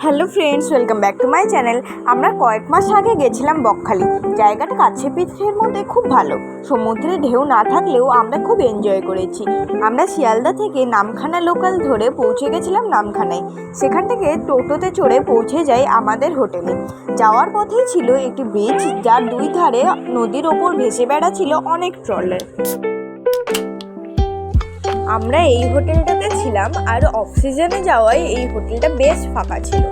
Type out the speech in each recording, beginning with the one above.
Hello friends, welcome back to my channel. আমরা কয়েক মাস আগে গেছিলাম বকখালি। জায়গাটা কাছে পিঠের মধ্যে খুব ভালো। সমুদ্রে ঢেউ না থাকলেও আমরা খুব এনজয় করেছি। আমরা শিয়ালদা থেকে নামখানা লোকাল ধরে পৌঁছে গেছিলাম নামখানায়। সেখান থেকে টোটোতে চড়ে পৌঁছে যাই আমাদের হোটেলে। যাওয়ার পথেই ছিল একটি ব্রিজ, যার দুই ধারে নদীর ওপর ভেসে বেড়াচ্ছিল অনেক ট্রলার। আমরা এই হোটেলটাতে ছিলাম, আর অফ সিজনে যাওয়ায় এই হোটেলটা বেশ ফাঁকা ছিল।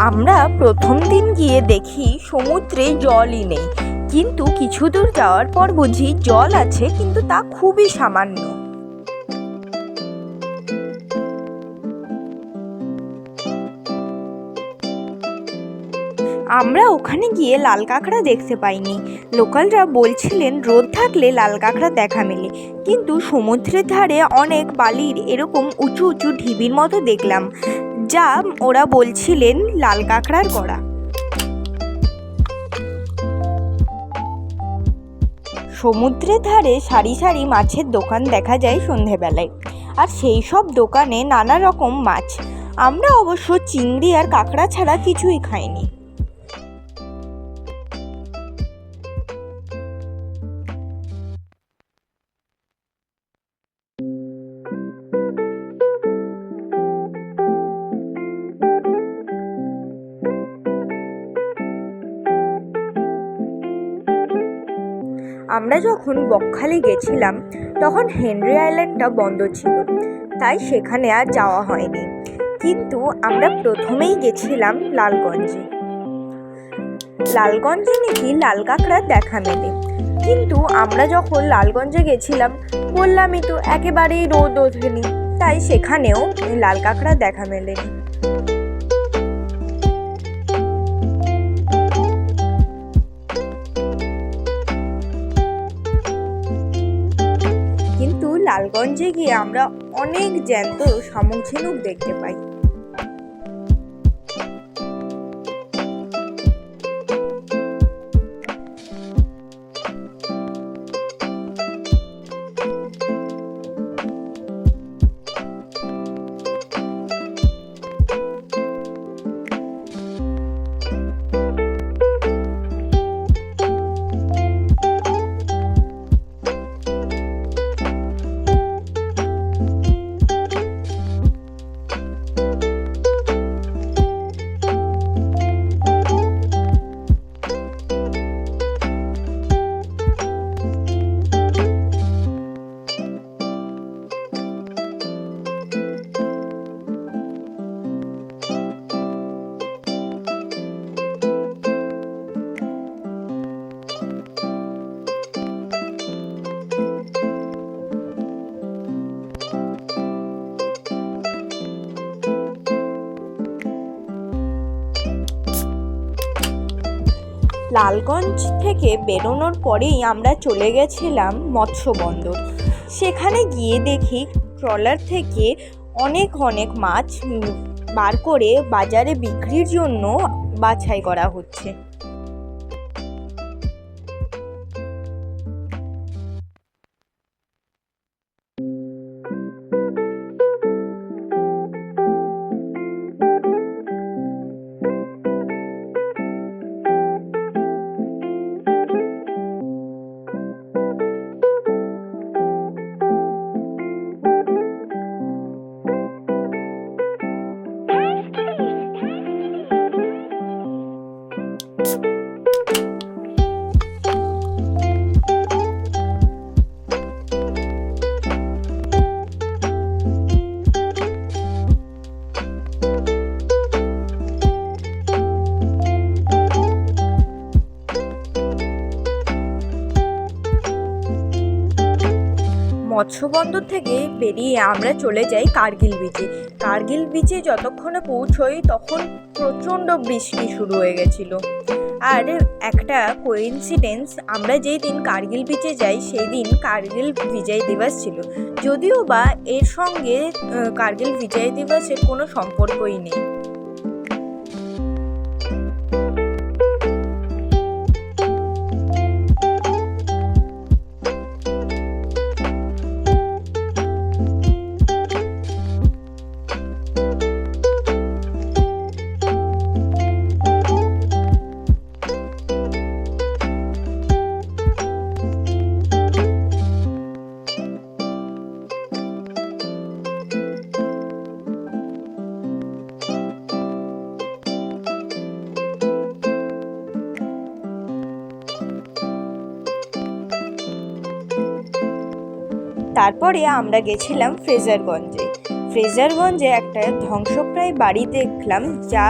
আমরা প্রথম দিন গিয়ে দেখি সমুদ্রে জলই নেই, কিন্তু কিছু দূর যাওয়ার পর বুঝি জল আছে, কিন্তু তা খুবই সামান্য। আমরা ওখানে গিয়ে লাল কাঁকড়া দেখতে পাইনি। লোকালরা বলছিলেন রোদ থাকলে লাল কাঁকড়া দেখা মেলে, কিন্তু সমুদ্রের ধারে অনেক বালির এরকম উঁচু উঁচু ঢিবির মতো দেখলাম, যা ওরা বলছিলেন লাল কাঁকড়ার গড়া। সমুদ্রের ধারে সারি সারি মাছের দোকান দেখা যায় সন্ধেবেলায়, আর সেই সব দোকানে নানা রকম মাছ। আমরা অবশ্য চিংড়ি আর কাঁকড়া ছাড়া কিছুই খাইনি। আমরা যখন বকখালি গেছিলাম তখন হেনরি আইল্যান্ডটা বন্ধ ছিল, তাই সেখানে আর যাওয়া হয়নি। কিন্তু আমরা প্রথমেই গেছিলাম লালগঞ্জে। লালগঞ্জে নাকি লাল কাঁকড়ার দেখা মেলে, কিন্তু আমরা যখন লালগঞ্জে গেছিলাম বললামই তো, একেবারেই রোদ ওঠেনি, তাই সেখানেও লাল কাঁকড়ার দেখা মেলেনি। কিন্তু লালগঞ্জে গিয়ে আমরা অনেক জ্যান্ত শামুক ঝিনুক দেখতে পাই। লালগঞ্জ থেকে বেরোনোর পরেই আমরা চলে গেছিলাম মৎস্য বন্দর। সেখানে গিয়ে দেখি ট্রলার থেকে অনেক অনেক মাছ বার করে বাজারে বিক্রির জন্য বাছাই করা হচ্ছে। মৎস্য বন্দর থেকে বেরিয়ে আমরা চলে যাই কার্গিল বিচে। কার্গিল বিচে যতক্ষণে পৌঁছোই তখন প্রচণ্ড বৃষ্টি শুরু হয়ে গেছিলো। আর একটা কোইন্সিডেন্স, আমরা যেই দিন কার্গিল বিচে যাই সেই দিন কার্গিল বিজয় দিবস ছিল, যদিও বা এর সঙ্গে কার্গিল বিজয় দিবসের কোনো সম্পর্কই নেই। তারপরে আমরা গেছিলাম ফ্রেজারগঞ্জে একটা ধ্বংসপ্রায় বাড়ি দেখলাম, যা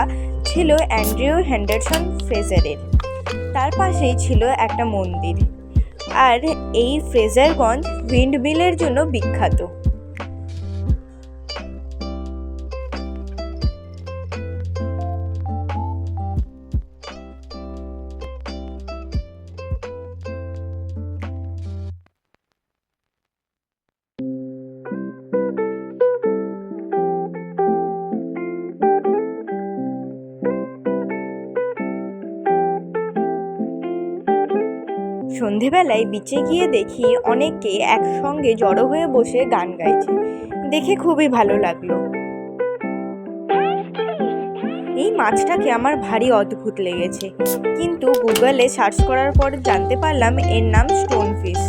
ছিল অ্যান্ড্রিউ হেন্ডারসন ফ্রেজারের। তার পাশেই ছিল একটা মন্দির। আর এই ফ্রেজারগঞ্জ উইন্ডমিলের জন্য বিখ্যাত। সন্ধেবেলায় বিচে গিয়ে দেখি অনেকে একসঙ্গে জড়ো হয়ে বসে গান গাইছে, দেখে খুবই ভালো লাগলো। এই মাছটাকে আমার ভারী অদ্ভুত লেগেছে, কিন্তু গুগলে সার্চ করার পর জানতে পারলাম এর নাম স্টোনফিশ।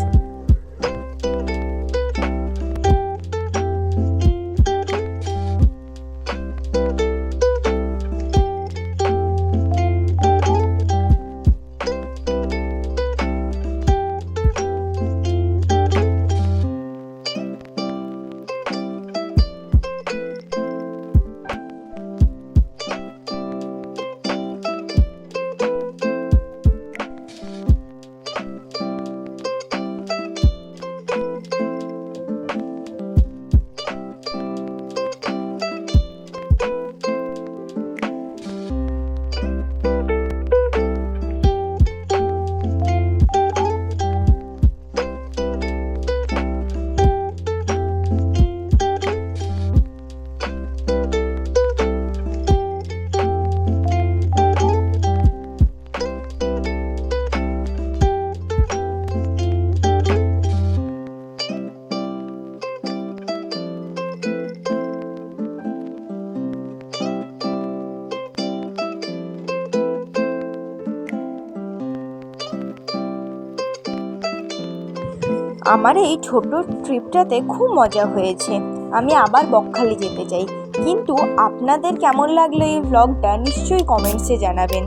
আমার এই ছোট ট্রিপটাতে খুব মজা হয়েছে। আমি আবার বকখালি যেতে চাই। কিন্তু আপনাদের কেমন লাগলো এই ভ্লগটা নিশ্চয়ই কমেন্টসে জানাবেন।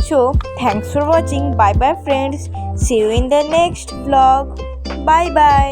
So thanks for watching. Bye bye friends, see you in the next vlog. Bye by.